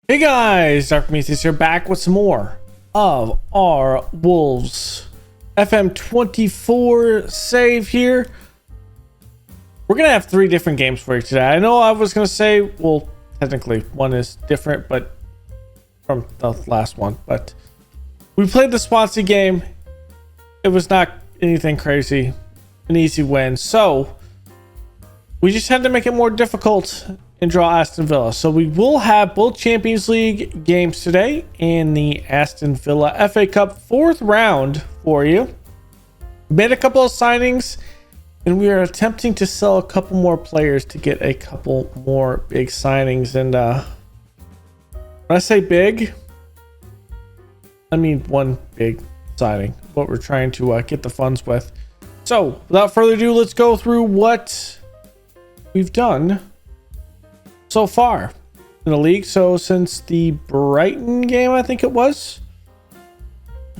Hey guys, Dark Prometheus here, back with some more of our Wolves FM24 save here. We're gonna have 3 different games for you today. I know I was gonna say, well, technically one is different, but from the last one. But we played the Swansea game. It was not anything crazy, an easy win. So we just had to make it more difficult and draw Aston Villa. So we will have both Champions League games today and the Aston Villa FA Cup 4th round for you. Made a couple of signings and we are attempting to sell a couple more players to get a couple more big signings. And when I say big, I mean one big signing, what we're trying to get the funds with. So without further ado, let's go through what we've done so far in the league. So since the Brighton game, I think it was.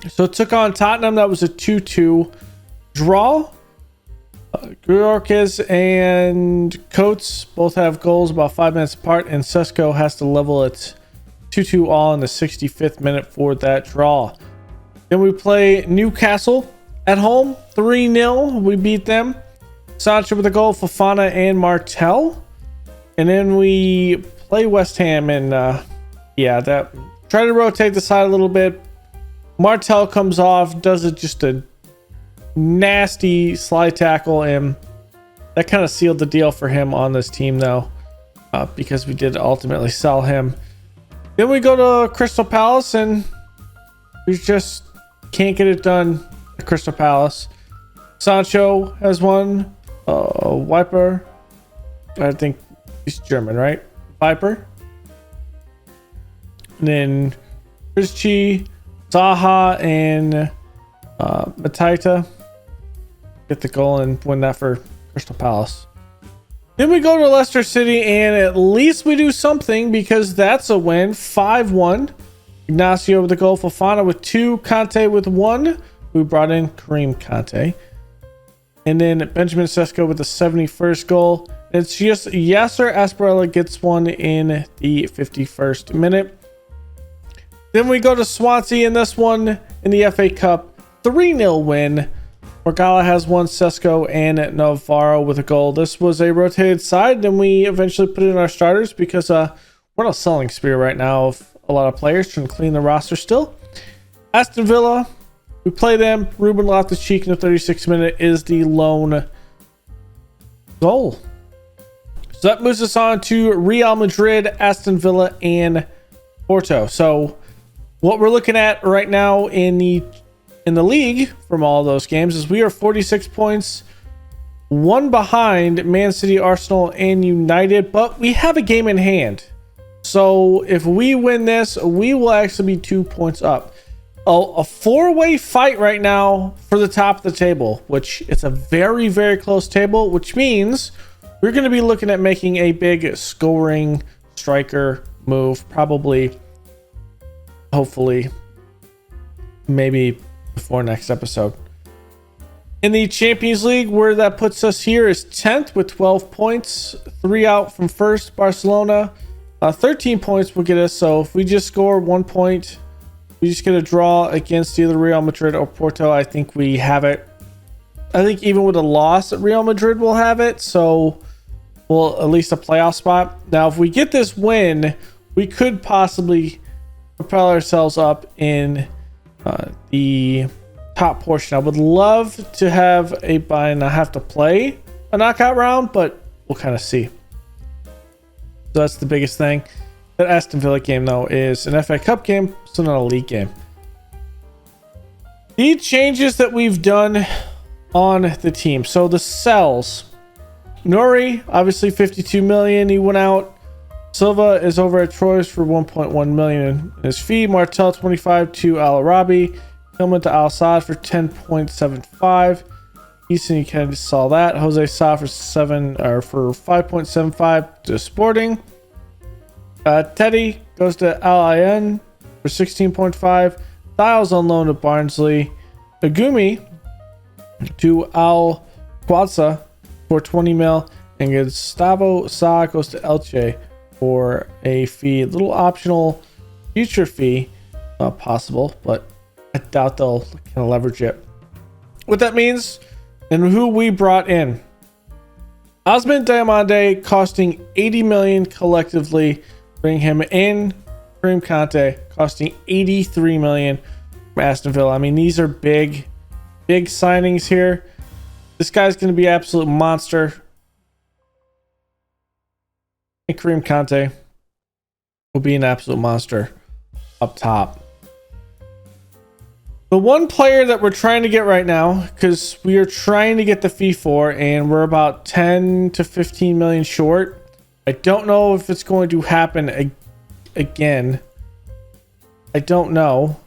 So it took on Tottenham. That was a 2-2 draw. Guyorkes and Coates both have goals about 5 minutes apart, and Sesko has to level it 2-2 all in the 65th minute for that draw. Then we play Newcastle at home, 3-0. We beat them. Sancho with a goal, Fofana and Martel. And then we play West Ham, and that try to rotate the side a little bit. Martel comes off, does it just a nasty slide tackle, and that kind of sealed the deal for him on this team, though, because we did ultimately sell him. Then we go to Crystal Palace, and we just can't get it done at Crystal Palace. Sancho has one. Wiper, I think he's German, right? Viper. And then Rizchi, Zaha, and Matita get the goal and win that for Crystal Palace. Then we go to Leicester City, and at least we do something because that's a win. 5-1. Ignacio with the goal, Fofana with 2, Conte with 1. We brought in Kareem Conte. And then Benjamin Sesko with the 71st goal. It's just Yasser Asparella gets one in the 51st minute. Then we go to Swansea in this one in the FA Cup. 3-0 win. Morgala has one, Sesko and Navarro with a goal. This was a rotated side, and we eventually put in our starters because we're on a selling spree right now of a lot of players trying to clean the roster still. Aston Villa, we play them. Ruben Loftus-Cheek in the 36th minute is the lone goal. So that moves us on to Real Madrid, Aston Villa, and Porto. So what we're looking at right now in the league from all those games is we are 46 points, 1 behind Man City, Arsenal, and United, but we have a game in hand. So if we win this, we will actually be 2 points up. A 4-way fight right now for the top of the table, which it's a very, very close table, which means we're going to be looking at making a big scoring striker move, probably, hopefully, maybe before next episode. In the Champions League, where that puts us here is 10th with 12 points, 3 out from first, Barcelona. 13 points will get us, so if we just score 1 point, we just get a draw against either Real Madrid or Porto, I think we have it. I think even with a loss, Real Madrid will have it, so we'll at least a playoff spot. Now, if we get this win, we could possibly propel ourselves up in the top portion. I would love to have a bye and not have to play a knockout round, but we'll kind of see. So that's the biggest thing. That Aston Villa game, though, is an FA Cup game, so not a league game. The changes that we've done on the team. So the sells. Nori, obviously 52 million. He went out. Silva is over at Troyes for 1.1 million in his fee. Martel 25 to Al Arabi. Tillman to Al Saad for 10.75. Easton, you kind of saw that. Jose Sa for 5.75 to Sporting. Teddy goes to Al Ain for 16.5. Styles on loan to Barnsley. Agumi to Al Quadsa for 20 mil. And Gustavo Sa goes to Elche for a fee, a little optional future fee possible, but I doubt they'll kind of leverage it. What that means and who we brought in. Osman Diamande costing 80 million collectively, bring him in. Karim Conte costing 83 million from Aston Villa. I mean, these are big signings here. This guy's going to be an absolute monster. And Karim Conte will be an absolute monster up top. The one player that we're trying to get right now, because we are trying to get the fee for, and we're about 10 to 15 million short. I don't know if it's going to happen again. I don't know.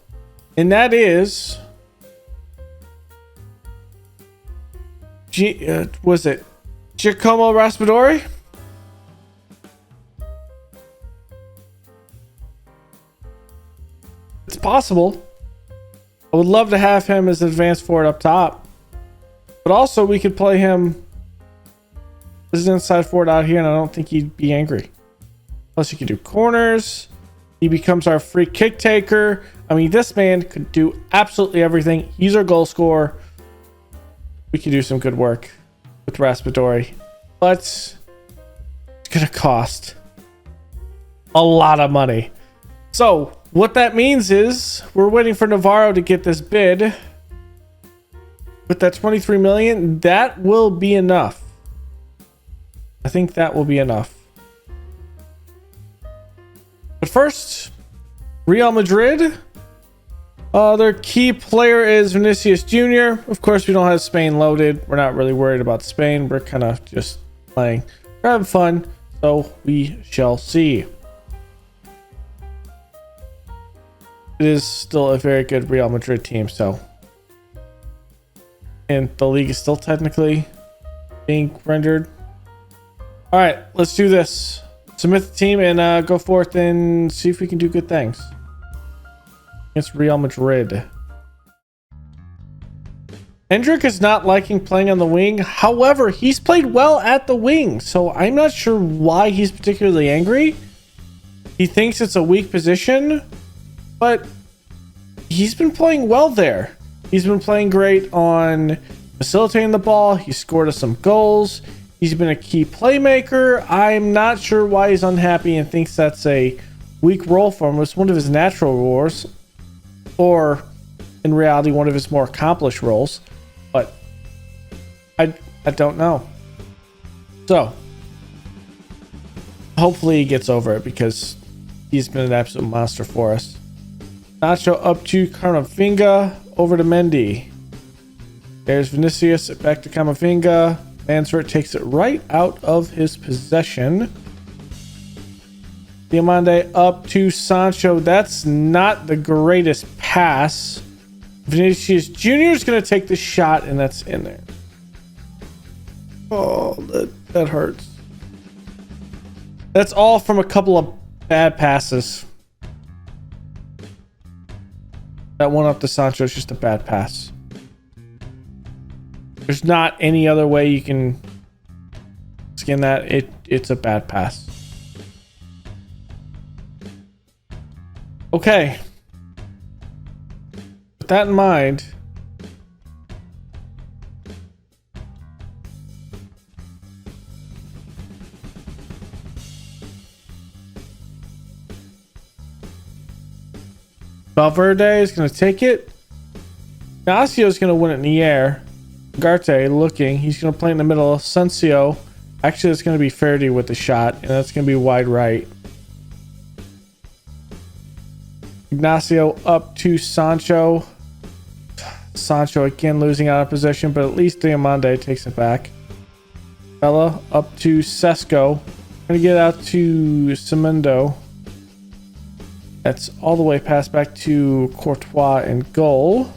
And that is... was it Giacomo Raspadori? It's possible. I would love to have him as an advanced forward up top. But also we could play him as an inside forward out here, and I don't think he'd be angry. Plus he could do corners. He becomes our free kick taker. I mean, this man could do absolutely everything. He's our goal scorer. We could do some good work with Raspadori. But it's going to cost a lot of money. So what that means is we're waiting for Navarro to get this bid. With that 23 million, that will be enough. I think that will be enough. But first, Real Madrid. Their key player is Vinicius Jr. Of course, we don't have Spain loaded. We're not really worried about Spain. We're kind of just playing. We're having fun. So we shall see. It is still a very good Real Madrid team. So, and the league is still technically being rendered. All right, let's do this. Submit the team and go forth and see if we can do good things against Real Madrid. Hendrick is not liking playing on the wing. However, he's played well at the wing, so I'm not sure why he's particularly angry. He thinks it's a weak position, but he's been playing well there. He's been playing great on facilitating the ball. He scored us some goals. He's been a key playmaker. I'm not sure why he's unhappy and thinks that's a weak role for him. It's one of his natural roles, or in reality, one of his more accomplished roles. But I don't know. So hopefully he gets over it because he's been an absolute monster for us. Nacho up to Camavinga, over to Mendy. There's Vinicius, back to Camavinga. Mansford takes it right out of his possession. Diamande up to Sancho. That's not the greatest pass. Vinicius Jr. is going to take the shot, and that's in there. Oh, that hurts. That's all from a couple of bad passes. That one up to Sancho is just a bad pass. There's not any other way you can skin that. It's a bad pass. Okay. With that in mind, Valverde is going to take it. Ignacio is going to win it in the air. Garte looking. He's going to play in the middle. Asensio. Actually, it's going to be Ferdi with the shot, and that's going to be wide right. Ignacio up to Sancho. Sancho again losing out of position, but at least Diamande takes it back. Bella up to Sesko. Going to get out to Semedo. That's all the way past back to Courtois and goal.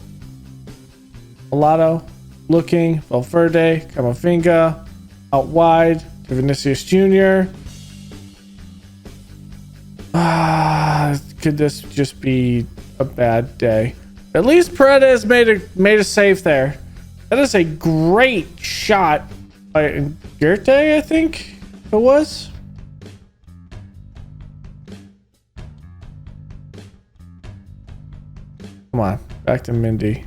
Mulatto looking. Valverde. Camavinga. Out wide to Vinicius Jr. Could this just be a bad day? At least Paredes made a save there. That is a great shot by Gerte, I think it was. Come on, back to Mindy.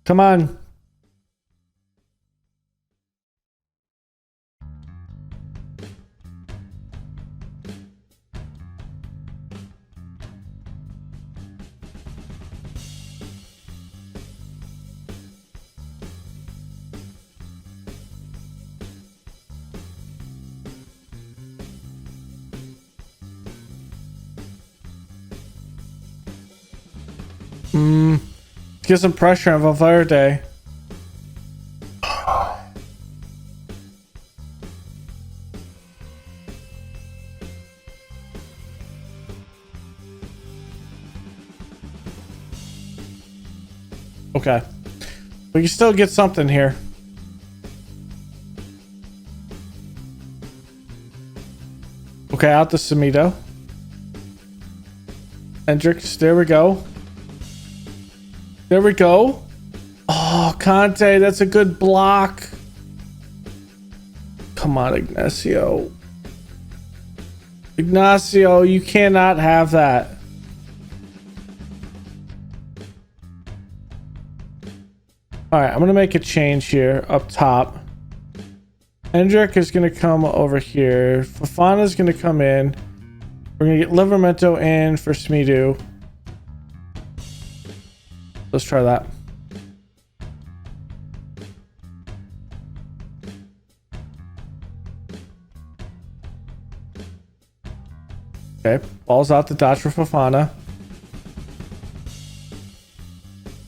Come on. Get some pressure on Valverde. Okay. We can still get something here. Okay, out the Samido. Hendricks, there we go. There we go. Oh, Conte, that's a good block. Come on, Ignacio. Ignacio, you cannot have that. All right, I'm going to make a change here up top. Hendrick is going to come over here. Fofana is going to come in. We're going to get Livramento in for Smidu. Let's try that. Okay, ball's out the dodge for Fofana.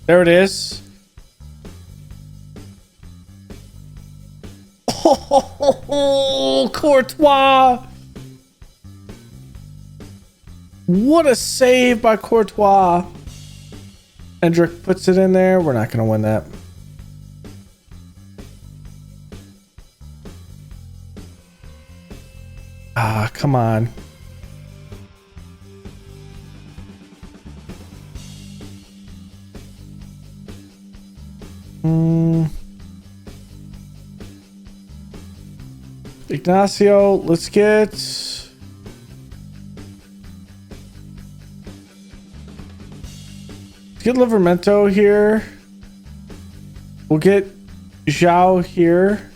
There it is. Oh, Courtois! What a save by Courtois! Hendrick puts it in there. We're not going to win that. Ah, come on. Ignacio, let's get Livramento here. We'll get Zhao here.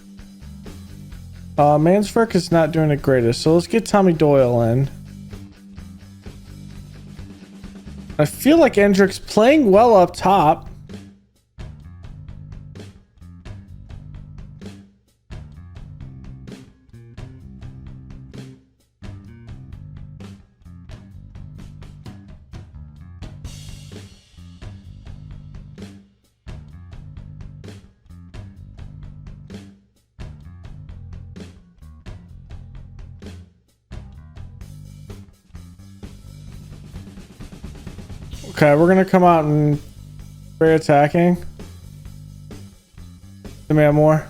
Mansverk is not doing the greatest, so let's get Tommy Doyle in. I feel like Hendrick's playing well up top. Okay, we're gonna come out and very attacking. Demand more.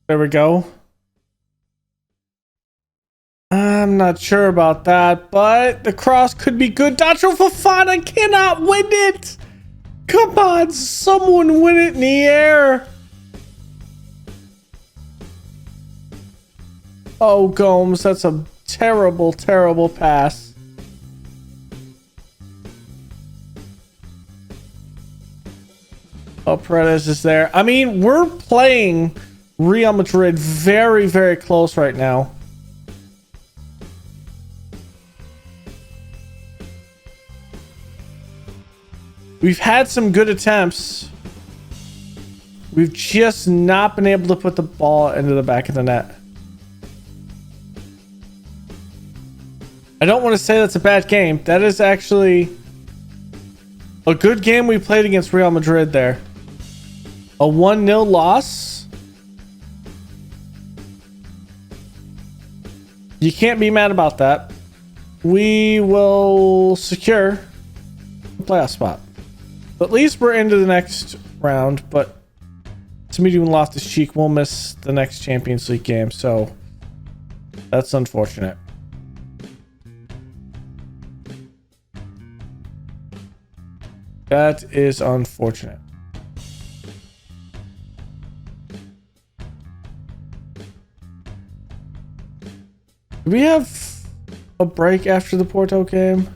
There we go. I'm not sure about that, but the cross could be good. Dacho Fofana cannot win it. Come on, someone win it in the air. Oh, Gomes, that's a terrible, terrible pass. Oh, Paredes is there. I mean, we're playing Real Madrid very, very close right now. We've had some good attempts. We've just not been able to put the ball into the back of the net. I don't want to say that's a bad game. That is actually a good game we played against Real Madrid there. A 1-0 loss. You can't be mad about that. We will secure the playoff spot. At least we're into the next round, but Smitty and Loftus-Cheek will miss the next Champions League game, so that's unfortunate. That is unfortunate. Do we have a break after the Porto game?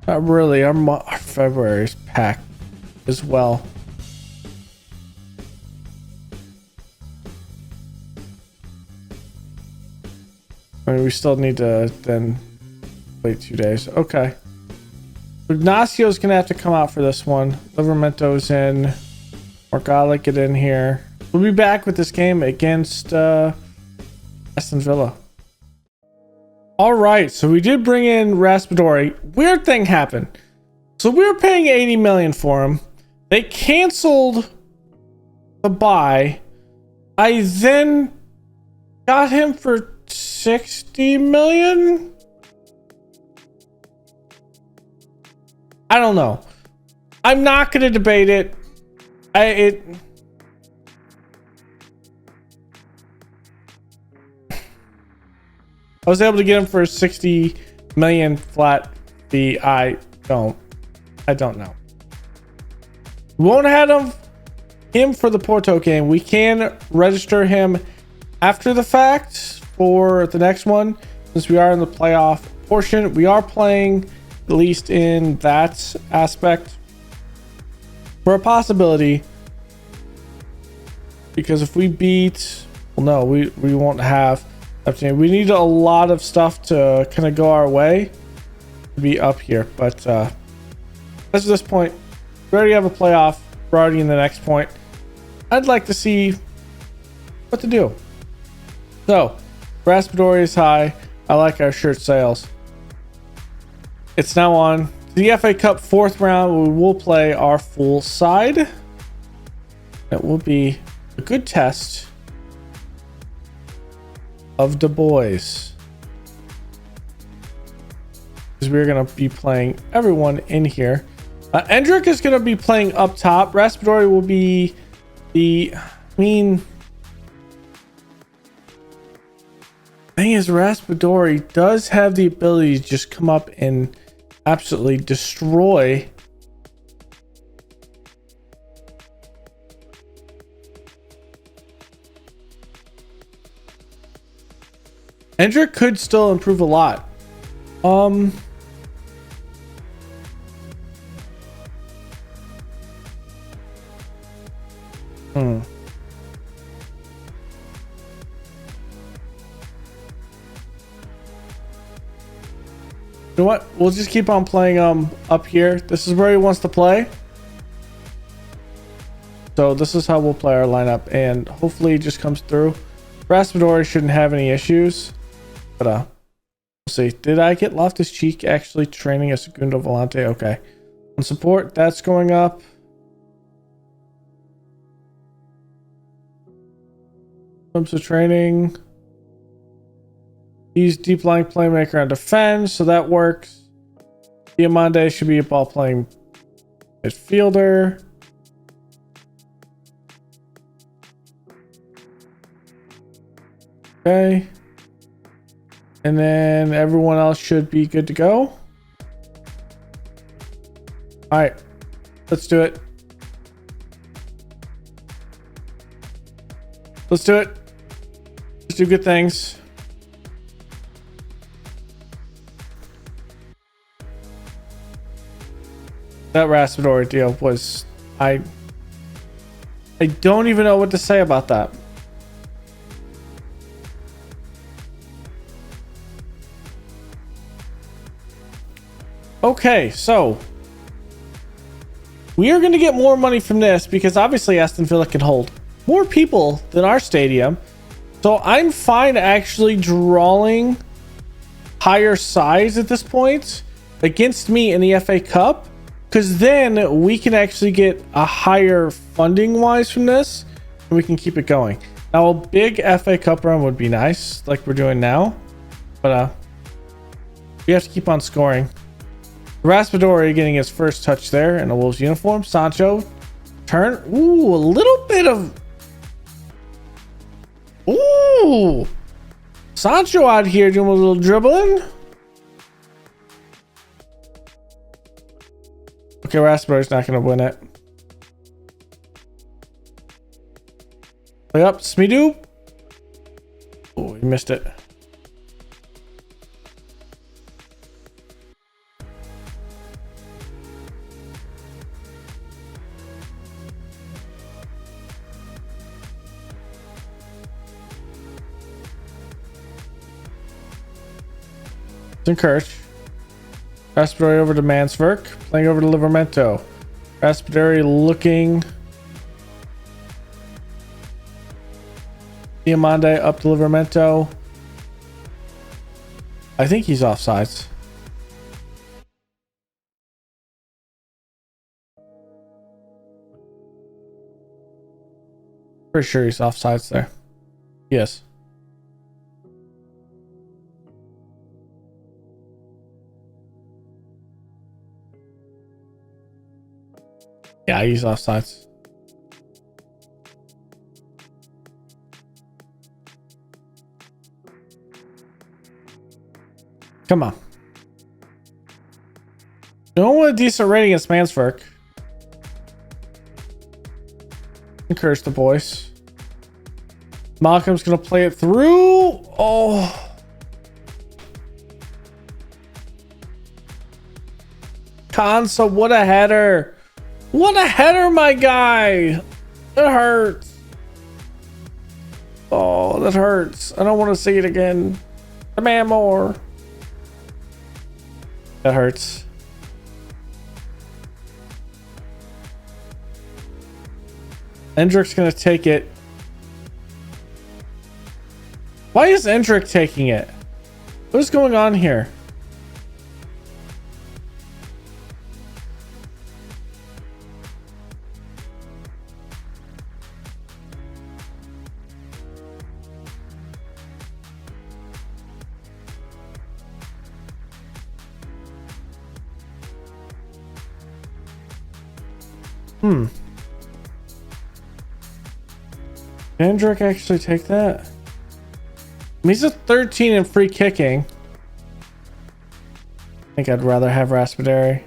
Not really. Our February is packed as well. I mean, we still need to then wait 2 days. Okay. Ignacio's gonna have to come out for this one. Livermento's in. Morgala, get in here. We'll be back with this game against Aston Villa. All right, so we did bring in Raspadori. Weird thing happened. So we were paying 80 million for him. They canceled the buy. I then got him for 60 million. I don't know. I'm not going to debate it. I was able to get him for 60 million flat fee. I don't know. We won't have him for the Porto game. We can register him after the fact for the next one, since we are in the playoff portion. We are playing, at least in that aspect, for a possibility, because if we beat, well, no, we won't have. We need a lot of stuff to kind of go our way to be up here, but as of this point, we already have a playoff. We're already in the next point. I'd like to see what to do. So, Raspadori is high. I like our shirt sales. It's now on the FA Cup 4th round. We will play our full side. It will be a good test of the boys, because we're going to be playing everyone in here. Endrick is going to be playing up top. Raspadori will be the... thing is, Raspadori does have the ability to just come up and absolutely destroy Endrick could still improve a lot. You know what? We'll just keep on playing up here. This is where he wants to play. So this is how we'll play our lineup, and hopefully it just comes through. Raspadori shouldn't have any issues. But we'll see. Did I get Loftus-Cheek actually training a Segundo Volante? Okay. On support, that's going up. Comes to training. He's deep lying playmaker on defense, so that works. Diamande should be a ball playing midfielder. Okay. And then everyone else should be good to go. All right, let's do it. Let's do it. Let's do good things. That Raspadori deal was... I don't even know what to say about that. Okay, so we are going to get more money from this because obviously Aston Villa can hold more people than our stadium. So I'm fine actually drawing higher sides at this point against me in the FA Cup, because then we can actually get a higher funding wise from this and we can keep it going. Now a big FA Cup run would be nice, like we're doing now, but we have to keep on scoring. Raspadori getting his first touch there in a Wolves uniform. Sancho turn. Ooh, a little bit of. Ooh, Sancho out here doing a little dribbling. Okay, Raspadori's not going to win it. Play up, Smidu. Oh, he missed it. Encourage. Raspadori over to Mansverk, playing over to Livramento. Raspadori looking. Diamande up to Livramento. I think he's offsides. Pretty sure he's offsides there. Yes. Yeah, he's offsides. Come on. No one with a decent rating against Mansverk. Encourage the boys. Malcolm's gonna play it through. Oh. Konsa, what a header. What a header, my guy. It hurts. Oh, that hurts. I don't want to see it again. Demand more. That hurts. Endrick's going to take it. Why is Endrick taking it? What is going on here? Endrick actually take that? He's a 13 in free kicking. I think I'd rather have Raspadori.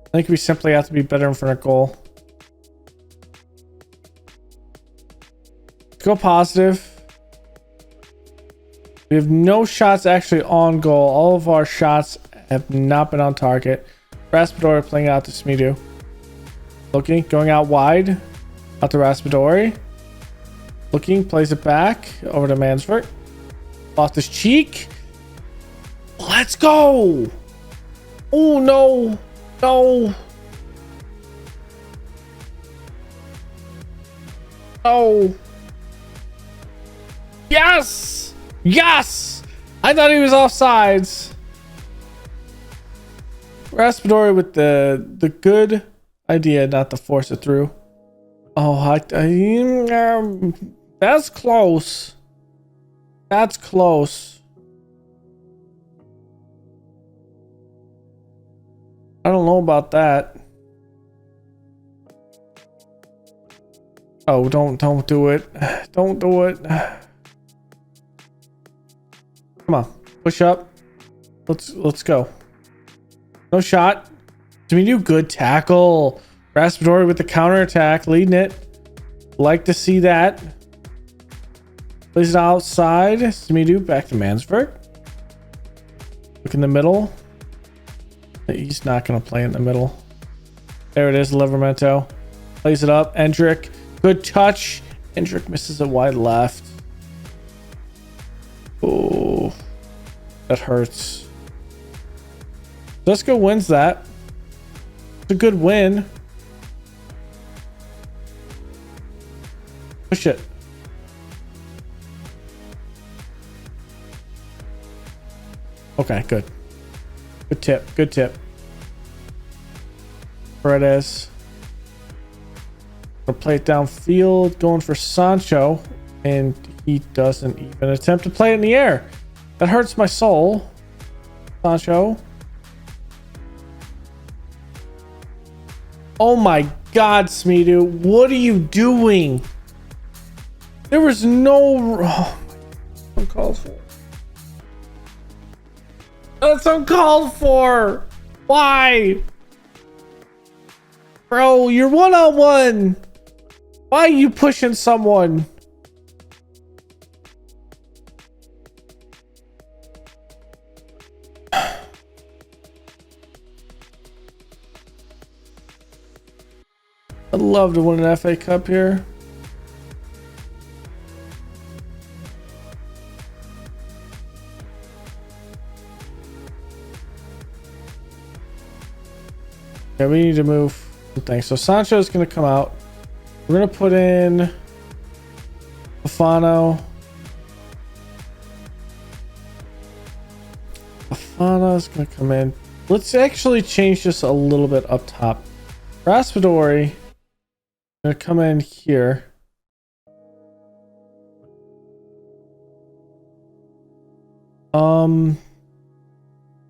I think we simply have to be better in front of goal. Let's go positive. We have no shots actually on goal. All of our shots have not been on target. Raspadori playing out to Smidu. Looking, going out wide. Out to Raspadori. Looking, plays it back. Over to Mansverk. Lost his cheek. Let's go! Oh, no. No. Oh. Yes! Yes! I thought he was offsides. Raspadori with the good idea not to force it through. Oh, that's close. That's close. I don't know about that. Oh, don't do it. Don't do it. Come on, push up. Let's go. No shot. Smidu, good tackle. Raspadori with the counter attack, leading it. Like to see that. Plays it outside. Smidu back to Mansverk. Look in the middle. He's not going to play in the middle. There it is, Livramento. Plays it up. Endrick. Good touch. Endrick misses it wide left. Oh, that hurts. Cisco wins that. It's a good win. Push it. Okay, good. Good tip. Good tip. Paredes. Gonna play it downfield, going for Sancho, and he doesn't even attempt to play it in the air. That hurts my soul. Sancho. Oh my God, Smeedu. What are you doing? There was no... Oh, uncalled for. That's uncalled for. Why? Bro, you're one-on-one. Why are you pushing someone? I'd love to win an FA Cup here. Yeah, we need to move things. So Sancho's going to come out. We're going to put in Fofana. Fofana's going to come in. Let's actually change this a little bit up top. Raspadori going to come in here.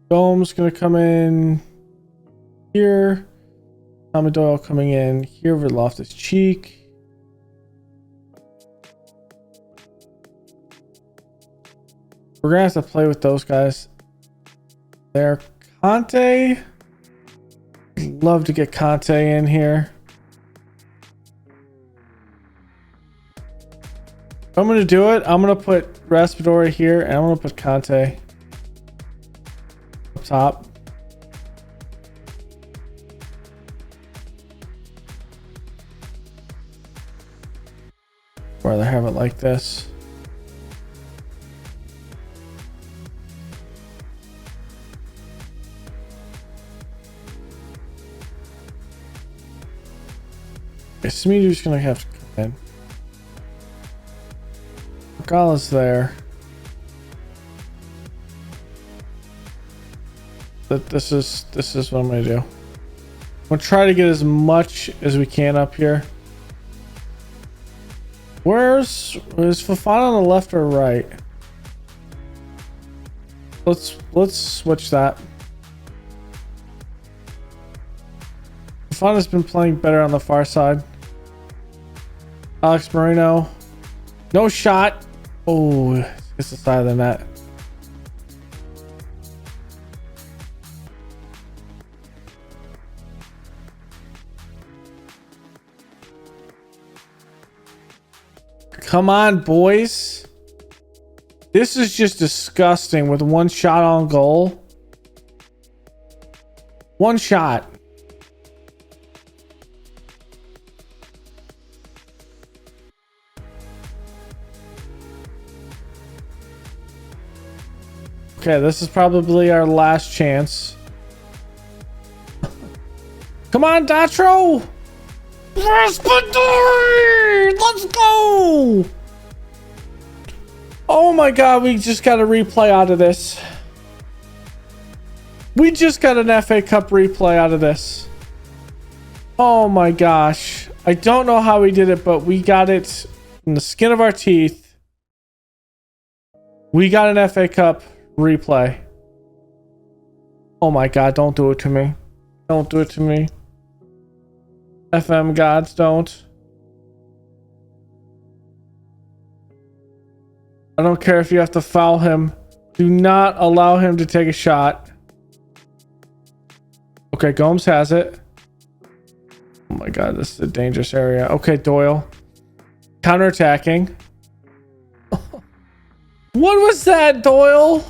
Gomes going to come in here. Tommy Doyle coming in here with Loftus-Cheek. We're gonna have to play with those guys there. Conte. Love to get Conte in here. If I'm gonna do it, I'm gonna put Raspadori here and I'm gonna put Conte up top. Rather have it like this. Okay, Smeedu's gonna have to come in. Gala's there. But this is what I'm gonna do. I'm gonna try to get as much as we can up here. Is Fofana on the left or right? Let's switch that. Fofana's been playing better on the far side. Alex Moreno. No shot. Oh, it's the side of the net. Come on, boys. This is just disgusting with one shot on goal. One shot. Okay, this is probably our last chance. Come on, Datro! Raspadori! Let's go! Oh my God, we just got a replay out of this. We just got an FA Cup replay out of this. Oh my gosh. I don't know how we did it, but we got it in the skin of our teeth. We got an FA Cup replay. Oh my God, don't do it to me. Don't do it to me. FM gods, don't. I don't care if you have to foul him. Do not allow him to take a shot. Okay, Gomes has it. Oh my God, this is a dangerous area. Okay, Doyle. Counterattacking. What was that, Doyle?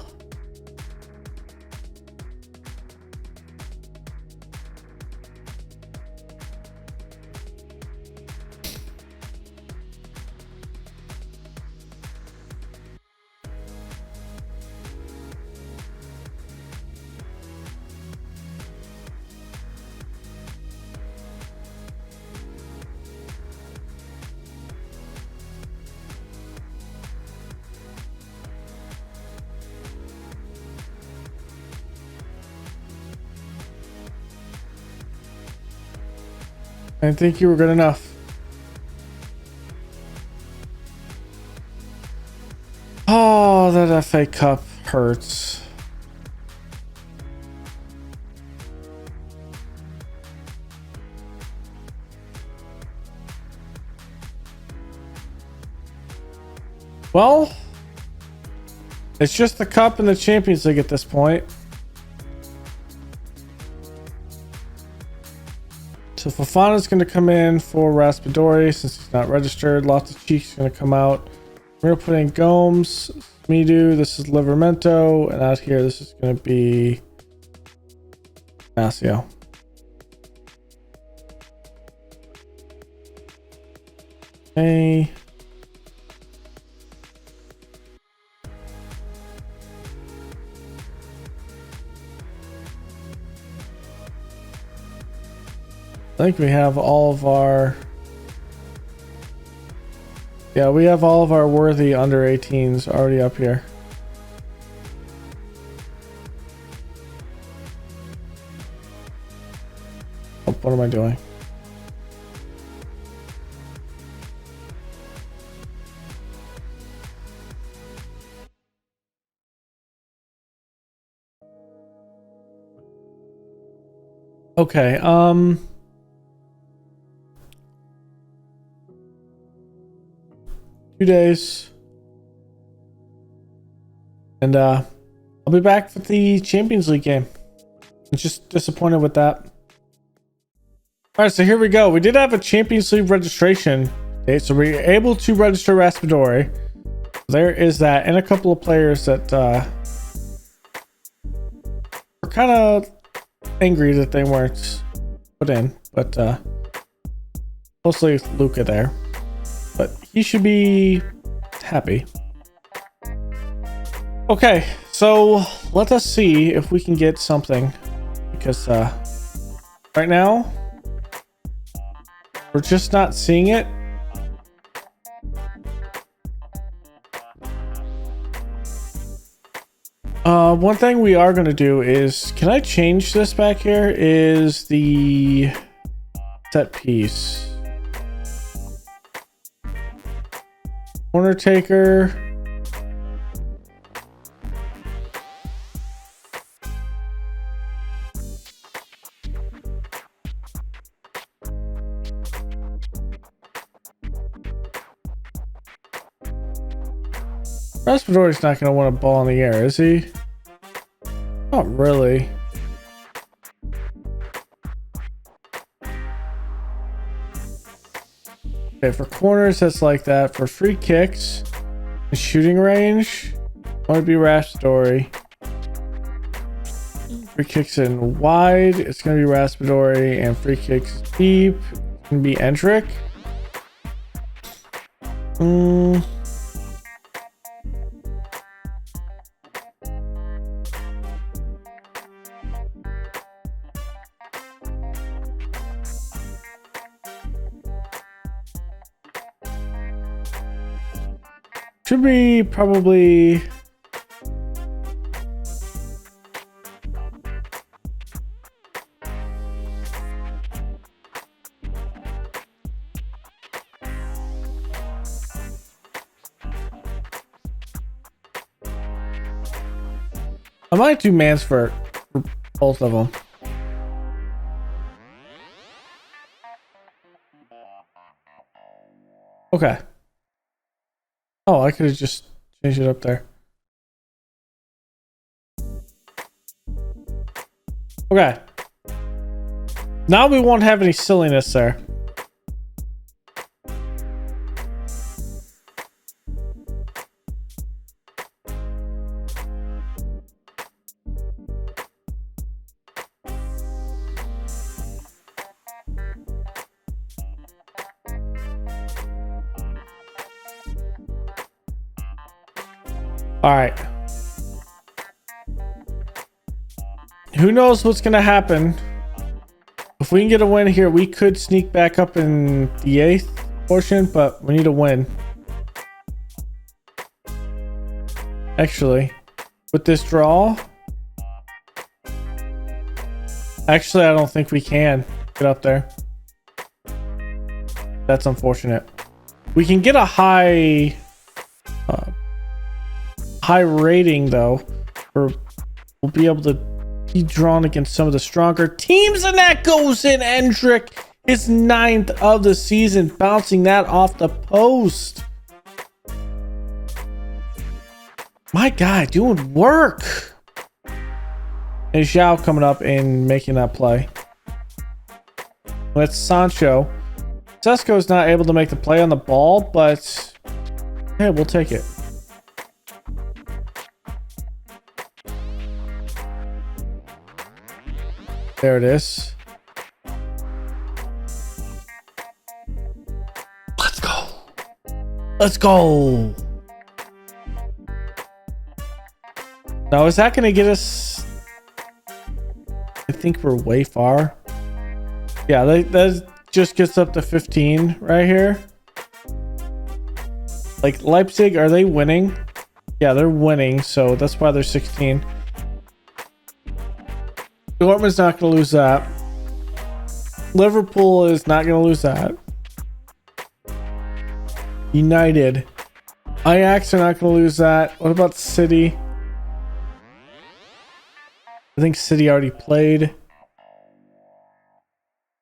I didn't think you were good enough. Oh, that FA Cup hurts. Well, it's just the Cup and the Champions League at this point. So Fofana's going to come in for Raspadori since he's not registered. Lots of Cheeks going to come out. We're going to put in Gomes, Smidu. This is Livermento. And out here, this is going to be Masio. Okay. I think we have all of our... Yeah, we have all of our worthy under 18s already up here. Oh, what am I doing? Okay, 2 days. And I'll be back for the Champions League game. I'm just disappointed with that. Alright, so here we go. We did have a Champions League registration date, so we were able to register Raspadori. There is that, and a couple of players that were kind of angry that they weren't put in, but mostly Luca there. But he should be happy. Okay, so let us see if we can get something, because right now we're just not seeing it. One thing we are going to do is, can I change this back here? Is the set piece. Corner taker. Raspadori's not going to want a ball in the air, is he? Not really. Okay, for corners, that's like that. For free kicks and shooting range, I want to be Raspadori. Free kicks in wide, it's going to be Raspadori. And free kicks deep, it's going to be Endrick. Should be probably... I might do Mansford for both of them. Okay. Oh, I could have just changed it up there. Okay. Now we won't have any silliness there. All right. Who knows what's going to happen? If we can get a win here, we could sneak back up in the 8th portion, but we need a win. Actually, with this draw, actually, I don't think we can get up there. That's unfortunate. We can get a high rating though, or we'll be able to be drawn against some of the stronger teams, and that goes in. Endrick, his 9th of the season, bouncing that off the post. My guy doing work. And Zhao coming up and making that play. That's Sancho. Sesko's not able to make the play on the ball, but hey, we'll take it. There it is. Let's go. Let's go. Now, is that going to get us? I think we're way far. Yeah, that just gets up to 15 right here. Like Leipzig, are they winning? Yeah, they're winning, so that's why they're 16. Dortmund's not going to lose that. Liverpool is not going to lose that. United. Ajax are not going to lose that. What about City? I think City already played.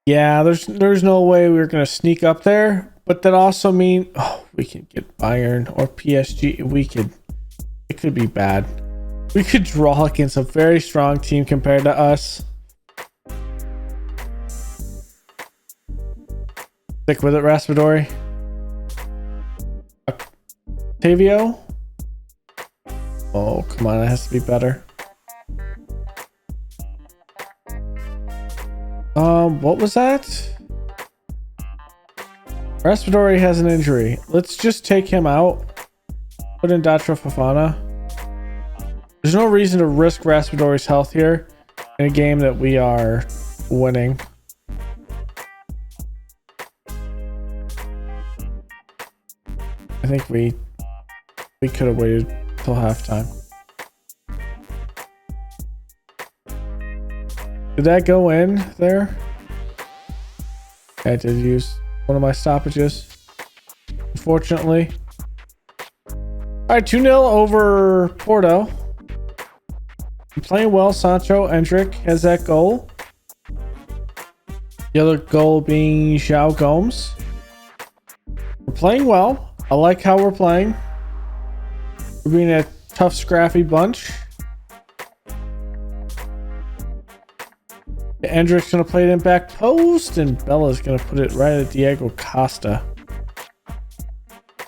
Yeah, there's no way we're going to sneak up there. But that also means, we can get Bayern or PSG. It could be bad. We could draw against a very strong team compared to us. Stick with it, Raspadori. Octavio? Oh, come on. It has to be better. What was that? Raspadori has an injury. Let's just take him out. Put in Datro Fofana. There's no reason to risk Raspadori's health here in a game that we are winning. I think we could have waited till halftime. Did that go in there? I did use one of my stoppages, unfortunately. All right, 2-0 over Porto. I'm playing well. Sancho, Endrick has that goal. The other goal being João Gomes. We're playing well. I like how we're playing. We're being a tough, scrappy bunch. Endrick's going to play it in back post, and Bella's going to put it right at Diego Costa.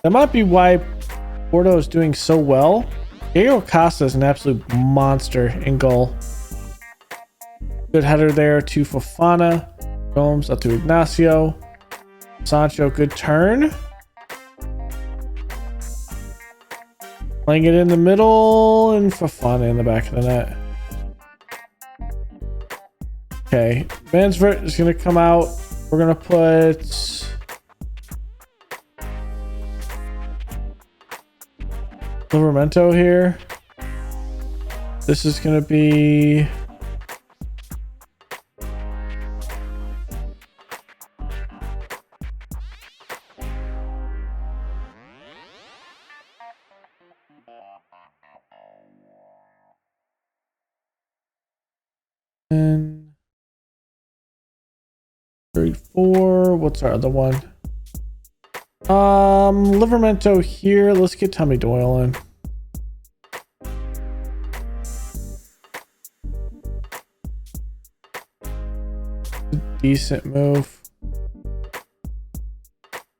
That might be why Porto is doing so well. Diego Costa is an absolute monster in goal. Good header there to Fofana. Gomes up to Ignacio. Sancho, good turn. Playing it in the middle, and Fofana in the back of the net. Okay, Mansvert is going to come out. We're going to put Livramento here. This is going to be and 34. What's our other one? Livramento here. Let's get Tommy Doyle in. Decent move.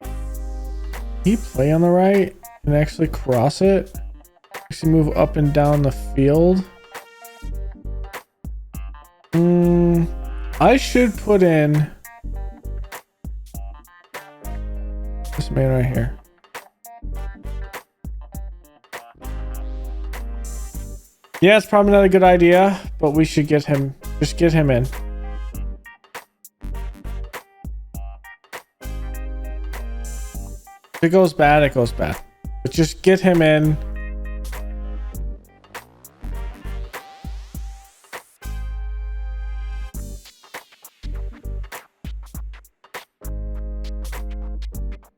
Can he play on the right and actually cross it? Actually move up and down the field. I should put in this man right here. Yeah, it's probably not a good idea, but we should get him. Just get him in. If it goes bad, it goes bad. But just get him in.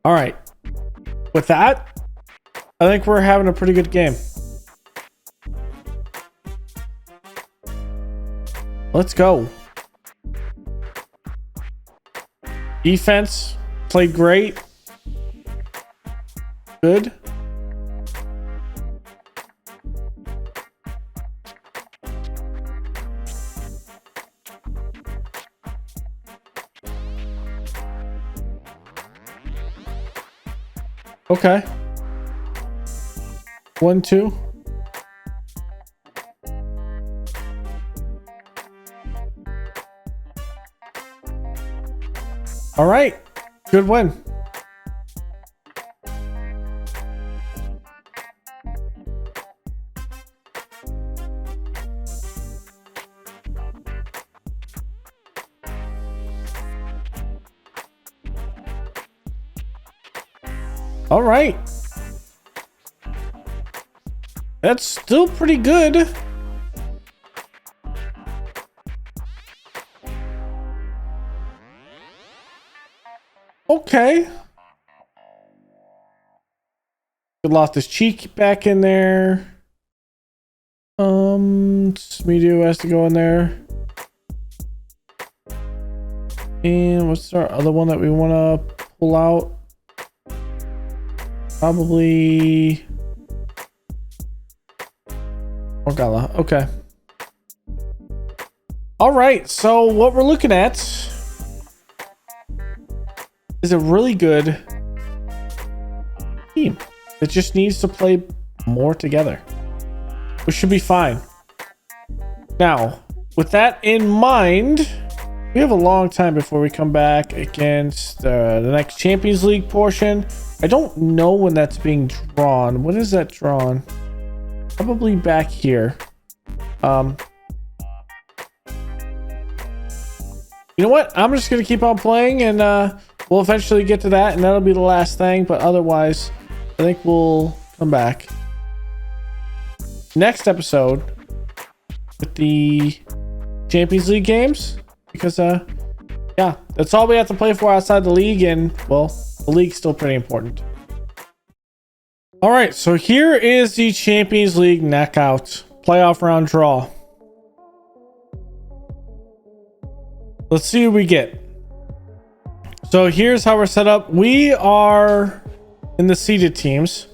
All right. With that, I think we're having a pretty good game. Let's go. Defense played great. Good. Okay. 1-2. All right. Good win. All right. That's still pretty good. Okay. Good, Loftus Cheek back in there. Smedio has to go in there. And what's our other one that we want to pull out? Probably Orgala. Okay. All right. So what we're looking at is a really good team that just needs to play more together, which should be fine. Now, with that in mind, we have a long time before we come back against the next Champions League portion. I don't know when that's being drawn. When is that drawn? Probably back here. You know what? I'm just going to keep on playing, and we'll eventually get to that, and that'll be the last thing. But otherwise, I think we'll come back next episode with the Champions League games, because yeah, that's all we have to play for outside the league, and well, the league's still pretty important. All right, so here is the Champions League knockout playoff round draw. Let's see what we get. So here's how we're set up. We are in the seeded teams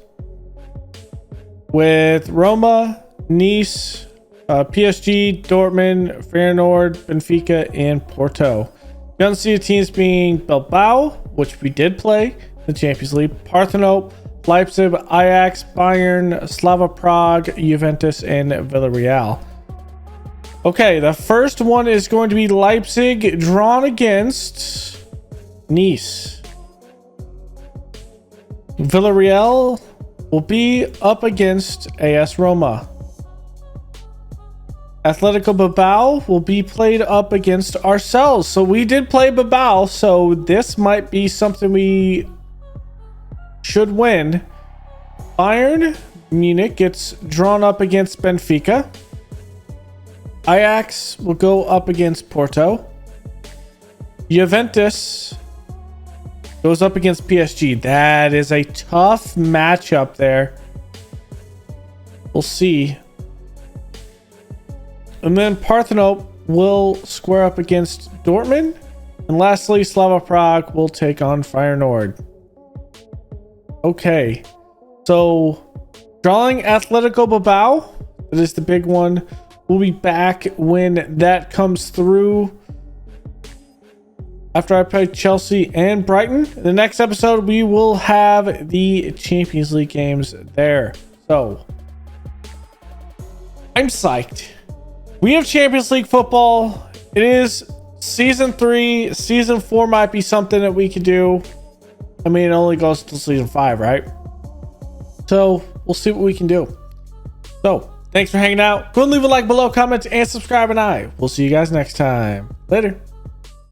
with Roma, Nice, PSG, Dortmund, Feyenoord, Benfica, and Porto. The unseeded teams being Bilbao, which we did play in the Champions League, Parthenope, Leipzig, Ajax, Bayern, Slava Prague, Juventus, and Villarreal. Okay, the first one is going to be Leipzig drawn against Nice. Villarreal will be up against AS Roma. Atletico Bilbao will be played up against ourselves. So we did play Bilbao, so this might be something we should win. Bayern Munich gets drawn up against Benfica. Ajax will go up against Porto. Juventus goes up against PSG. That is a tough matchup there. We'll see. And then Parthenope will square up against Dortmund. And lastly, Slava Prague will take on Feyenoord. Okay. So, drawing Atletico Bilbao. That is the big one. We'll be back when that comes through. After I play Chelsea and Brighton. In the next episode, we will have the Champions League games there. So, I'm psyched. We have Champions League football. It is season 3. Season 4 might be something that we could do. I mean, it only goes till season 5, right? So, we'll see what we can do. So, thanks for hanging out. Go and leave a like below, comment, and subscribe, and I will see you guys next time. Later.